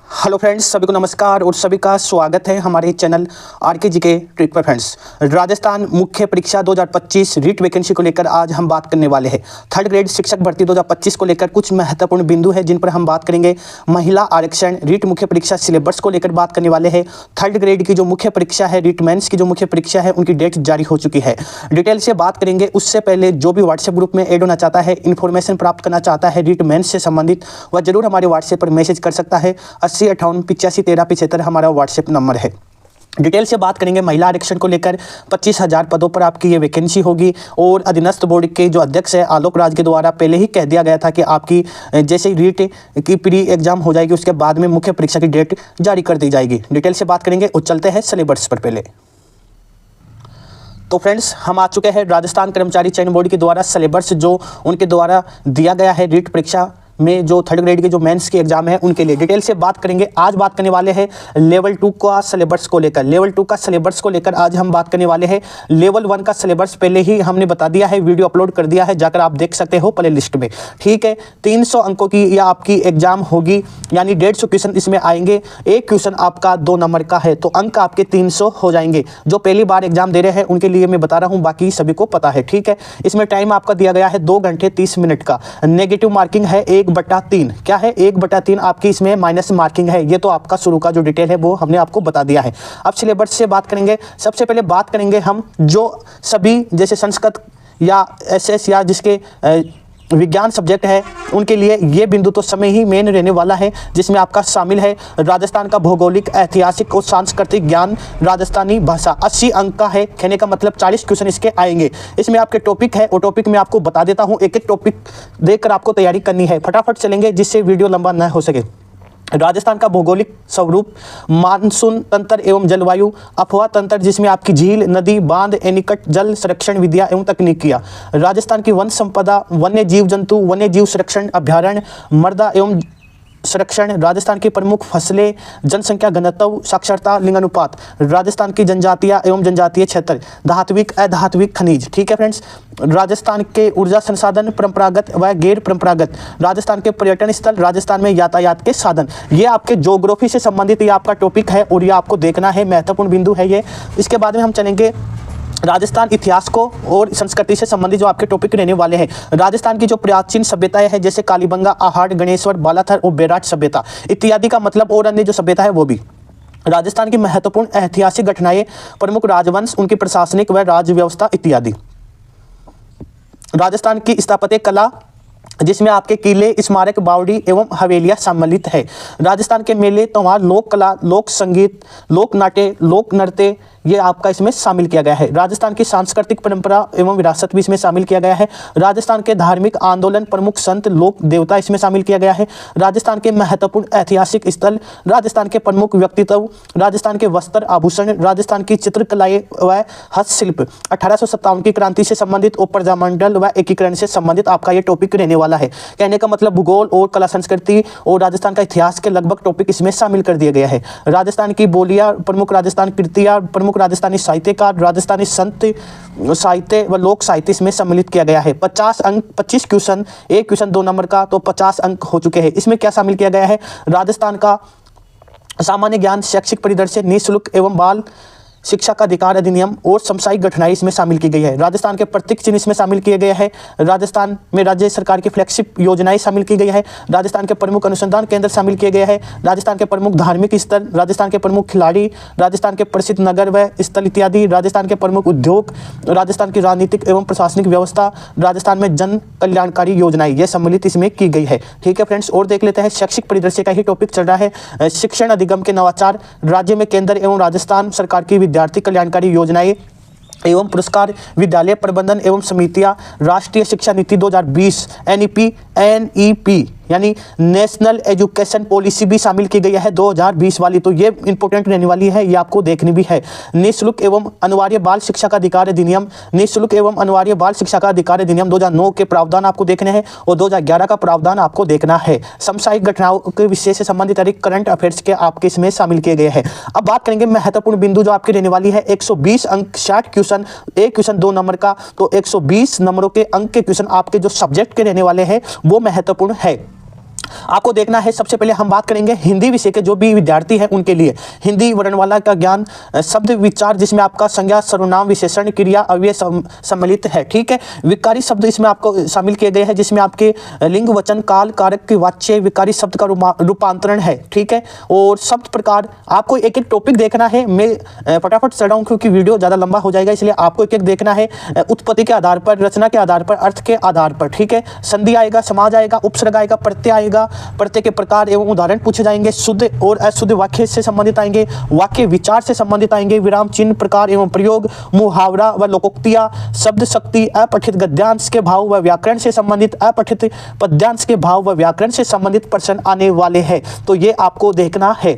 Hello friends, सभी को नमस्कार और सभी का स्वागत है हमारे चैनल आरके जी के ट्रिक पर। फ्रेंड्स, राजस्थान मुख्य परीक्षा 2025 रीट वैकेंसी को लेकर आज हम बात करने वाले हैं। थर्ड ग्रेड शिक्षक भर्ती 2025 को लेकर कुछ महत्वपूर्ण बिंदु है जिन पर हम बात करेंगे। महिला आरक्षण, रीट मुख्य परीक्षा सिलेबस को लेकर बात करने वाले हैं। थर्ड ग्रेड की जो मुख्य परीक्षा है, रीट मेंस की जो मुख्य परीक्षा है, उनकी डेट जारी हो चुकी है। डिटेल से बात करेंगे। उससे पहले जो भी व्हाट्सएप ग्रुप में ऐड होना चाहता है, इन्फॉर्मेशन प्राप्त करना चाहता है रीट मेंस से संबंधित, वह जरूर हमारे व्हाट्सएप पर मैसेज कर सकता है। 8058851375 हमारा व्हाट्सएप नंबर है। डिटेल से बात करेंगे। महिला आरक्षण को लेकर 25,000 पदों पर आपकी ये वैकेंसी होगी और अधीनस्थ बोर्ड के जो अध्यक्ष है आलोक राज के द्वारा पहले ही कह दिया गया था कि आपकी जैसे ही रीट की प्री एग्जाम हो जाएगी उसके बाद में मुख्य परीक्षा की डेट जारी कर दी जाएगी। डिटेल से बात करेंगे और चलते हैं सिलेबस पर। पहले तो फ्रेंड्स, हम आ चुके हैं राजस्थान कर्मचारी चयन बोर्ड के द्वारा सिलेबस जो उनके द्वारा दिया गया है रीट परीक्षा में जो थर्ड ग्रेड के जो मेंस के एग्जाम है उनके लिए। डिटेल से बात करेंगे। आज बात करने वाले हैं लेवल 2 का सिलेबस को लेकर। लेवल 2 का सिलेबस को लेकर आज हम बात करने वाले हैं। लेवल 1 का सिलेबस पहले ही हमने बता दिया है, वीडियो अपलोड कर दिया है, जाकर आप देख सकते हो प्ले लिस्ट में। ठीक है, 300 अंकों की यह आपकी एग्जाम होगी, यानी 150 क्वेश्चन इसमें आएंगे। एक क्वेश्चन आपका 2 नंबर का है तो अंक आपके 300 हो जाएंगे। जो पहली बार एग्जाम दे रहे हैं उनके लिए मैं बता रहा हूँ, बाकी सभी को पता है। ठीक है, इसमें टाइम आपका दिया गया है 2 घंटे 30 मिनट का। नेगेटिव मार्किंग है 1/3। क्या है? 1/3 आपकी इसमें माइनस मार्किंग है। ये तो आपका शुरू का जो डिटेल है वो हमने आपको बता दिया है। अब सिलेबस से बात करेंगे। सबसे पहले बात करेंगे हम जो सभी जैसे संस्कृत या एसएस या जिसके विज्ञान सब्जेक्ट है उनके लिए ये बिंदु तो समय ही मेन रहने वाला है, जिसमें आपका शामिल है राजस्थान का भौगोलिक, ऐतिहासिक और सांस्कृतिक ज्ञान, राजस्थानी भाषा। 80 अंक का है, कहने का मतलब 40 क्वेश्चन इसके आएंगे। इसमें आपके टॉपिक है और टॉपिक में आपको बता देता हूँ, एक एक टॉपिक देखकर आपको तैयारी करनी है। फटाफट चलेंगे जिससे वीडियो लंबा न हो सके। राजस्थान का भौगोलिक स्वरूप, मानसून तंत्र एवं जलवायु, अफवाह तंत्र जिसमें आपकी झील, नदी, बांध, एनीकट, जल संरक्षण विद्या एवं तकनीकियाँ। राजस्थान की वन संपदा, वन्य जीव जंतु, वन्य जीव संरक्षण अभ्यारण्य, मृदा एवं संरक्षण। राजस्थान की प्रमुख फसलें, जनसंख्या घनत्व, साक्षरता, लिंगानुपात। राजस्थान की जनजातियां एवं जनजातीय क्षेत्र, धात्विक अधात्विक खनिज। ठीक है फ्रेंड्स, राजस्थान के ऊर्जा संसाधन, परंपरागत व गैर परंपरागत। राजस्थान के पर्यटन स्थल, राजस्थान में यातायात के साधन। ये आपके ज्योग्राफी से संबंधित ये आपका टॉपिक है और ये आपको देखना है, महत्वपूर्ण बिंदु है ये। इसके बाद में हम चलेंगे राजस्थान इतिहास को और संस्कृति से संबंधित जो आपके टॉपिक रहने वाले हैं। राजस्थान की जो प्राचीन सभ्यताएं हैं जैसे कालीबंगा, आहाड़, गणेश्वर, बालाथर और बेराट सभ्यता इत्यादि का मतलब, और अन्य जो सभ्यता है वो भी। राजस्थान की महत्वपूर्ण ऐतिहासिक घटनाएं, प्रमुख राजवंश, उनकी प्रशासनिक व राज्य व्यवस्था इत्यादि। राजस्थान की स्थापत्य कला जिसमें आपके किले, स्मारक, बावड़ी एवं हवेलियां सम्मिलित है। राजस्थान के मेले, त्योहार, लोक कला, लोक संगीत, लोक नाट्य, लोक नृत्य, ये आपका इसमें शामिल किया गया है। राजस्थान की सांस्कृतिक परंपरा एवं विरासत भी इसमें शामिल किया गया है। राजस्थान के धार्मिक आंदोलन, प्रमुख संत, लोक देवता इसमें शामिल किया गया है। राजस्थान के महत्वपूर्ण ऐतिहासिक स्थल, राजस्थान के प्रमुख व्यक्तित्व, राजस्थान के वस्त्र आभूषण, राजस्थान की चित्रकलाएं व हस्तशिल्प। 1857 की क्रांति से संबंधित और प्रजामंडल व एकीकरण से संबंधित आपका ये टॉपिक रहने वाला है। कहने का मतलब भूगोल और कला संस्कृति और राजस्थान का इतिहास के लगभग टॉपिक इसमें शामिल कर दिया गया है। राजस्थान की बोलियां, प्रमुख राजस्थान कृतियां, प्रमुख राजस्थानी साहित्यकार, राजस्थानी संत साहित्य व लोक साहित्य इसमें सम्मिलित किया गया है। 50 अंक, 25 क्वेश्चन, एक क्वेश्चन 2 नंबर का, तो 50 अंक हो चुके हैं। इसमें क्या शामिल किया गया है? राजस्थान का सामान्य ज्ञान, शैक्षिक परिदृश्य, निःशुल्क एवं बाल शिक्षा का अधिकार अधिनियम और सामुदायिक घटनाएं इसमें शामिल की गई है। राजस्थान के प्रतीक चिन्ह इसमें शामिल किए गए हैं। राजस्थान में राज्य सरकार की फ्लैगशिप योजनाएं शामिल की गई है। राजस्थान के प्रमुख अनुसंधान केंद्र शामिल किए गए हैं। राजस्थान के प्रमुख धार्मिक स्थल, राजस्थान के प्रमुख खिलाड़ी, राजस्थान के प्रसिद्ध नगर व स्थल इत्यादि। राजस्थान के प्रमुख उद्योग, राजस्थान की राजनीतिक एवं प्रशासनिक व्यवस्था, राजस्थान में जन कल्याणकारी योजनाएं, ये सम्मिलित इसमें की गई है। ठीक है फ्रेंड्स, और देख लेते हैं शैक्षिक परिदृश्य का ही टॉपिक चल रहा है। शिक्षण अधिगम के नवाचार, राज्य में केंद्र एवं राजस्थान सरकार की विद्यार्थी कल्याणकारी योजनाएं एवं पुरस्कार, विद्यालय प्रबंधन एवं समितियां, राष्ट्रीय शिक्षा नीति 2020 एनईपी यानी नेशनल एजुकेशन पॉलिसी भी शामिल की गई है 2020 वाली, तो ये इंपॉर्टेंट रहने वाली है, ये आपको देखनी भी है। निःशुल्क एवं अनिवार्य बाल शिक्षा का अधिकार अधिनियम, निःशुल्क एवं अनिवार्य बाल शिक्षा का अधिकार अधिनियम 2009 के प्रावधान आपको देखने हैं और 2011 का प्रावधान आपको देखना है। समसामयिक घटनाओं के विषय से संबंधित अधिक करंट अफेयर्स के आपके इसमें शामिल किए गए हैं। अब बात करेंगे महत्वपूर्ण बिंदु जो आपकी रहने वाली है। 120 अंक, 60 क्वेश्चन, एक क्वेश्चन 2 नंबर का, तो 120 नंबरों के अंक के क्वेश्चन आपके जो सब्जेक्ट के रहने वाले हैं वो महत्वपूर्ण है। आपको देखना है। सबसे पहले हम बात करेंगे हिंदी विषय के जो भी विद्यार्थी हैं उनके लिए हिंदी वर्णमाला का ज्ञान, शब्द विचार जिसमें आपका संज्ञा सर्वनाम विशेषण क्रिया अव्यय सम्मिलित है। ठीक है, विकारी शब्द इसमें आपको शामिल किए गए हैं जिसमें आपके लिंग वचन काल कारक वाच्य विकारी शब्द का रूपांतरण है। ठीक है, और शब्द प्रकार आपको एक एक टॉपिक देखना है। मैं फटाफट चल रहा हूँ क्योंकि वीडियो ज़्यादा लंबा हो जाएगा, इसलिए आपको एक एक देखना है। उत्पत्ति के आधार पर, रचना के आधार पर, अर्थ के आधार पर। ठीक है, संधि आएगा, समाज आएगा, उपसर्ग आएगा, प्रत्यय आएगा, प्रत्यय के प्रकार एवं उदाहरण पूछे जाएंगे, शुद्ध और अशुद्ध वाक्य से संबंधित आएंगे, वाक्य विचार से संबंधित आएंगे, विराम चिन्ह प्रकार एवं प्रयोग, मुहावरा व लोकोक्तियां, शब्द शक्ति, अपठित गद्यांश के भाव व व्याकरण से संबंधित, अपठित पद्यांश के भाव व व्याकरण से संबंधित प्रश्न आने वाले हैं। तो ये आपको देखना है।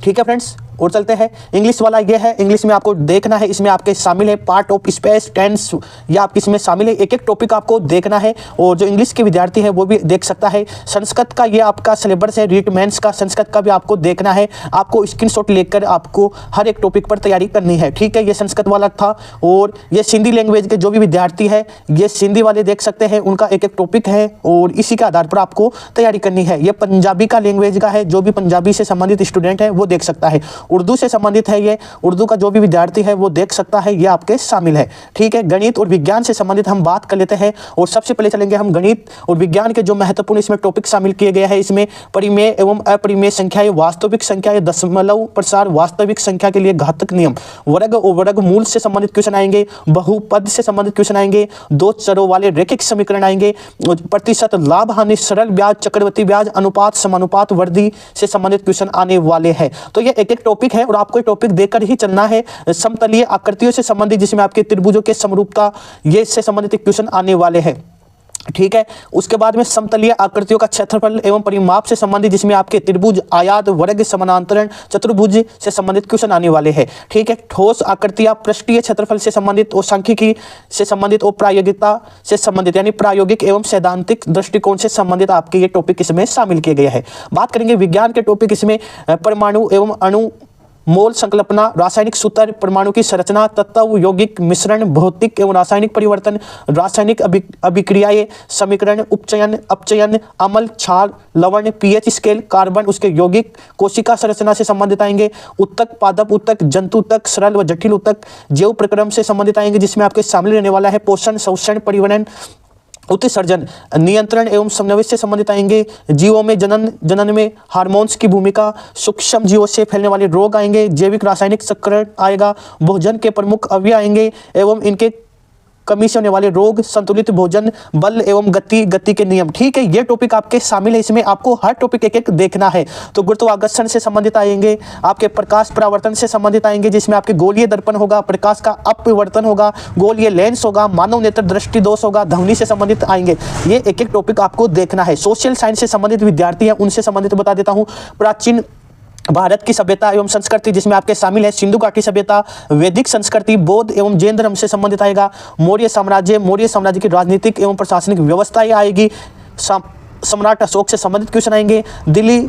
ठीक है फ्रेंड्स, और चलते हैं इंग्लिश वाला। ये है इंग्लिश में आपको देखना है, इसमें आपके शामिल है पार्ट ऑफ स्पेस, टेंस, या आपके इसमें शामिल है। एक एक टॉपिक आपको देखना है और जो इंग्लिश के विद्यार्थी है वो भी देख सकता है। संस्कृत का ये आपका सिलेबस है, रीट मेंस का संस्कृत का भी आपको देखना है। आपको स्क्रीनशॉट लेकर आपको हर एक टॉपिक पर तैयारी करनी है। ठीक है, ये संस्कृत वाला था। और ये सिंधी लैंग्वेज के जो भी विद्यार्थी है ये सिंधी वाले देख सकते हैं, उनका एक एक टॉपिक है और इसी के आधार पर आपको तैयारी करनी है। ये पंजाबी का लैंग्वेज का है, जो भी पंजाबी से संबंधित स्टूडेंट है वो देख सकता है। उर्दू से संबंधित है, ये उर्दू का जो भी विद्यार्थी है वो देख सकता है, ये आपके शामिल है। ठीक है, गणित और विज्ञान से संबंधित हम बात कर लेते हैं और सबसे पहले चलेंगे हम गणित और विज्ञान के जो महत्वपूर्ण इसमें टॉपिक शामिल किए गए हैं। इसमें परिमेय एवं अपरिमेय संख्या, वास्तविक संख्या, दशमलव प्रसार, वास्तविक संख्या के लिए घातक नियम, वर्ग और वर्गमूल से संबंधित क्वेश्चन आएंगे, बहुपद से संबंधित क्वेश्चन आएंगे, दो चरों वाले रैखिक समीकरण आएंगे, प्रतिशत लाभ हानि, सरल ब्याज, चक्रवृद्धि ब्याज, अनुपात समानुपात, वर्दी से संबंधित क्वेश्चन आने वाले हैं। तो ये एक एक टॉपिक है और आपको टॉपिक देकर ही चलना है। समतलीय आकृतियों से संबंधित जिसमें आपके त्रिभुजों के समरूपता ये से संबंधित क्वेश्चन आने वाले हैं। ठीक है, उसके बाद में समतलीय आकृतियों का क्षेत्रफल एवं परिमाप से संबंधित जिसमें आपके त्रिभुज, आयत, वर्ग, समानांतरण, चतुर्भुज से संबंधित क्वेश्चन आने वाले हैं। ठीक है, ठोस आकृतियां, पृष्ठीय क्षेत्रफल से संबंधित और सांख्यिकी से संबंधित और प्रायोगिकता से संबंधित यानी प्रायोगिक एवं सैद्धांतिक दृष्टिकोण से संबंधित आपके ये टॉपिक इसमें शामिल किए गए हैं। बात करेंगे विज्ञान के टॉपिक, इसमें परमाणु एवं अणु, मोल संकल्पना, रासायनिक सूत्र, परमाणु की संरचना, तत्व, यौगिक मिश्रण, भौतिक एवं रासायनिक परिवर्तन, रासायनिक अभिक्रियाएं, समीकरण, उपचयन, अपचयन, अम्ल, क्षार, लवण, पीएच स्केल, कार्बन, उसके यौगिक, कोशिका संरचना से संबंधित आएंगे, उत्तक, पादप उत्तक, जंतु उत्तक, सरल व जटिल उत्तक, जैव प्रक्रम से संबंधित आएंगे जिसमें आपके शामिल रहने वाला है पोषण, शोषण, परिवहन, उत्सर्जन, नियंत्रण एवं समन्वय से संबंधित आएंगे, जीवों में जनन में हार्मोन्स की भूमिका, सूक्ष्म जीवों से फैलने वाले रोग आएंगे, जैविक रासायनिक चक्रण आएगा, भोजन के प्रमुख अवयव आएंगे एवं इनके कमी से होने वाले रोग, संतुलित भोजन, बल एवं गति के नियम। ठीक है, ये टॉपिक आपके शामिल है, इसमें आपको हर टॉपिक एक एक देखना है। तो गुरुत्वाकर्षण से संबंधित आएंगे, आपके प्रकाश परावर्तन से संबंधित आएंगे जिसमें आपके गोलीय दर्पण होगा, प्रकाश का अपवर्तन होगा, गोलीय लेंस होगा, मानव नेत्र दृष्टि दोष होगा, ध्वनि से संबंधित आएंगे। ये एक एक टॉपिक आपको देखना है। सोशल साइंस से संबंधित विद्यार्थी हैं उनसे संबंधित बता देता हूँ। प्राचीन भारत की सभ्यता एवं संस्कृति जिसमें आपके शामिल है सिंधु घाटी सभ्यता, वैदिक संस्कृति, बौद्ध एवं जैन धर्म से संबंधित आएगा, मौर्य साम्राज्य की राजनीतिक एवं प्रशासनिक व्यवस्था ये आएगी, सम्राट अशोक से संबंधित क्वेश्चन आएंगे, दिल्ली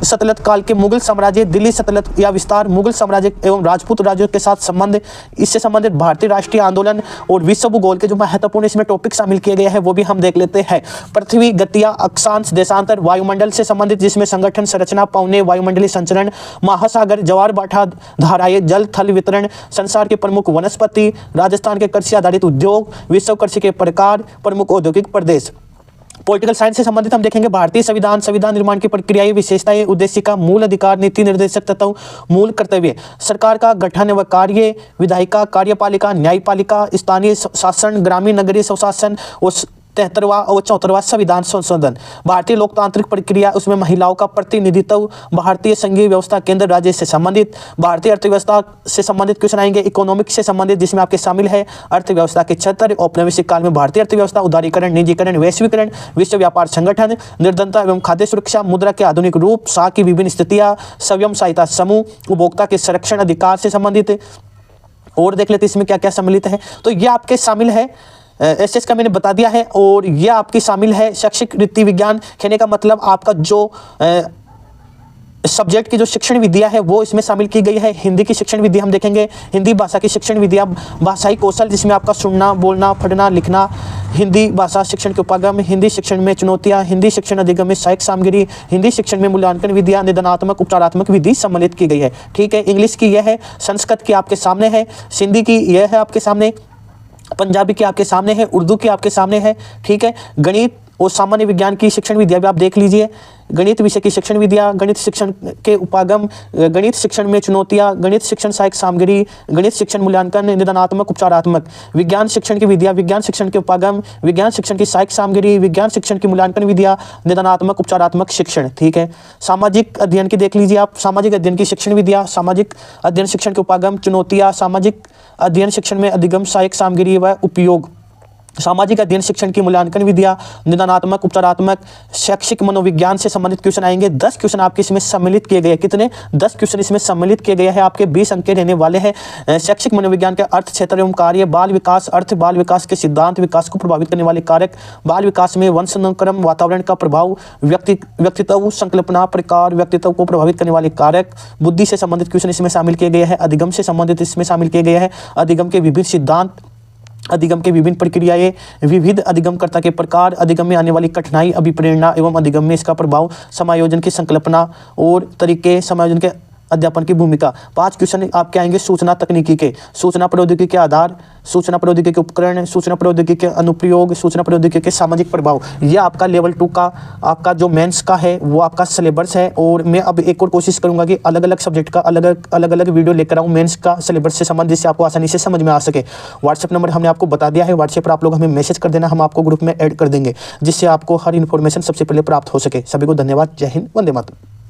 सल्तनत काल के मुगल साम्राज्य, दिल्ली सल्तनत या विस्तार, मुगल साम्राज्य एवं राजपूत राज्यों के साथ संबंध, इससे संबंधित भारतीय राष्ट्रीय आंदोलन और विश्व भूगोल के जो महत्वपूर्ण इसमें टॉपिक शामिल किए गए हैं वो भी हम देख लेते हैं। पृथ्वी, गतियां, अक्षांश, देशांतर, वायुमंडल से संबंधित जिसमें संगठन, संरचना, पौने, वायुमंडलीय संचरण, महासागर, ज्वार भाटा धाराएं, जल थल वितरण, संसार के प्रमुख वनस्पति, राजस्थान के कृषि आधारित उद्योग, विश्व कृषि के प्रकार, प्रमुख औद्योगिक प्रदेश। पॉलिटिकल साइंस से संबंधित हम देखेंगे भारतीय संविधान निर्माण की प्रक्रियाएं, विशेषताएं, उद्देश्य का मूल अधिकार, नीति निर्देशक तत्व, मूल कर्तव्य, सरकार का गठन व कार्य, विधायिका, कार्यपालिका, न्यायपालिका, स्थानीय शासन, ग्रामीण नगरीय स्वशासन और 73वां और 74वां संविधान संशोधन, भारतीय लोकतांत्रिक प्रक्रिया, उसमें महिलाओं का प्रतिनिधित्व, भारतीय संघीय व्यवस्था केंद्र राज्य से संबंधित, भारतीय अर्थव्यवस्था से संबंधित क्वेश्चन आएंगे, इकोनॉमिक्स से संबंधित जिसमें आपके शामिल है अर्थव्यवस्था के क्षेत्र, औपनिवेशिक काल में भारतीय अर्थव्यवस्था, उदारीकरण, निजीकरण, वैश्वीकरण, विश्व व्यापार संगठन, निर्धनता एवं खाद्य सुरक्षा, मुद्रा के आधुनिक रूप, शाह की विभिन्न स्थितियां, स्वयं सहायता समूह, उपभोक्ता के संरक्षण अधिकार से संबंधित और देख लेते इसमें क्या क्या सम्मिलित है। तो ये आपके शामिल है, एसएस का मैंने बता दिया है। और यह आपकी शामिल है शैक्षिक रीति विज्ञान, कहने का मतलब आपका जो सब्जेक्ट की जो शिक्षण विद्या है वो इसमें शामिल की गई है। हिंदी की शिक्षण विद्या हम देखेंगे, हिंदी भाषा की शिक्षण विद्या, भाषाई कौशल जिसमें आपका सुनना, बोलना, पढ़ना, लिखना, हिंदी भाषा शिक्षण के उपागम, हिंदी शिक्षण में चुनौतियां, हिंदी शिक्षण अधिगम में सहायक सामग्री, हिंदी शिक्षण में मूल्यांकन विद्या, निदानात्मक उपचारात्मक विधि सम्मिलित की गई है। ठीक है, इंग्लिश की यह है, संस्कृत की आपके सामने है, सिंधी की यह है आपके सामने, पंजाबी की आपके सामने है, उर्दू की आपके सामने है। ठीक है, गणित और सामान्य विज्ञान की शिक्षण विद्या भी आप देख लीजिए। गणित विषय की शिक्षण विद्या, गणित शिक्षण के उपागम, गणित शिक्षण में चुनौतियां, गणित शिक्षण सहायक सामग्री, गणित शिक्षण मूल्यांकन, निदानात्मक उपचारात्मक, विज्ञान शिक्षण की विद्या, विज्ञान शिक्षण के उपागम, विज्ञान शिक्षण की सहायक सामग्री, विज्ञान शिक्षण की मूल्यांकन विद्या, निदानात्मक उपचारात्मक शिक्षण। ठीक है, सामाजिक अध्ययन की देख लीजिए आप, सामाजिक अध्ययन की शिक्षण विद्या, सामाजिक अध्ययन शिक्षण के उपागम, चुनौतियां, सामाजिक अध्ययन शिक्षण में अधिगम सहायक सामग्री व उपयोग, सामाजिक अध्ययन शिक्षण की मूल्यांकन विद्या, निदानात्मक उपचारात्मक, शैक्षिक मनोविज्ञान से संबंधित क्वेश्चन आएंगे। 10 क्वेश्चन आपके इसमें सम्मिलित किए गए। कितने? 10 क्वेश्चन इसमें सम्मिलित किए गए हैं। आपके 20 अंक के रहने वाले हैं। शैक्षिक मनोविज्ञान के अर्थ, क्षेत्र एवं कार्य, बाल विकास, अर्थ, बाल विकास के सिद्धांत, विकास को प्रभावित करने वाले कारक, बाल विकास में वंशानुक्रम, वातावरण का प्रभाव, व्यक्तित्व, संकल्पना, प्रकार, व्यक्तित्व को प्रभावित करने वाले कारक, बुद्धि से संबंधित क्वेश्चन इसमें शामिल किए गए हैं। अधिगम से संबंधित इसमें शामिल किए गए हैं। अधिगम के विभिन्न सिद्धांत, अधिगम के विभिन्न प्रक्रियाएं, विविध अधिगमकर्ता के प्रकार, अधिगम में आने वाली कठिनाई, अभिप्रेरणा एवं अधिगम में इसका प्रभाव, समायोजन की संकल्पना और तरीके, समायोजन के अध्यापन की भूमिका। 5 क्वेश्चन आपके आएंगे सूचना तकनीकी के, सूचना प्रौद्योगिकी के आधार, सूचना प्रौद्योगिकी के उपकरण, सूचना प्रौद्योगिकी के अनुप्रयोग, सूचना प्रौद्योगिकी के सामाजिक प्रभाव। ये आपका लेवल 2 का आपका जो मेंस का है वो आपका सिलेबस है। और मैं अब एक और कोशिश करूंगा कि अलग अलग सब्जेक्ट का अलग अलग वीडियो लेकर आऊँ मेंस का सिलेबस से संबंधित, जिससे आपको आसानी से समझ में आ सके। व्हाट्सएप नंबर हमने आपको बता दिया है, व्हाट्सएप पर आप लोग हमें मैसेज कर देना, हम आपको ग्रुप में ऐड कर देंगे, जिससे आपको हर इन्फॉर्मेशन सबसे पहले प्राप्त हो सके। सभी को धन्यवाद। जय हिंद, वंदे मातरम।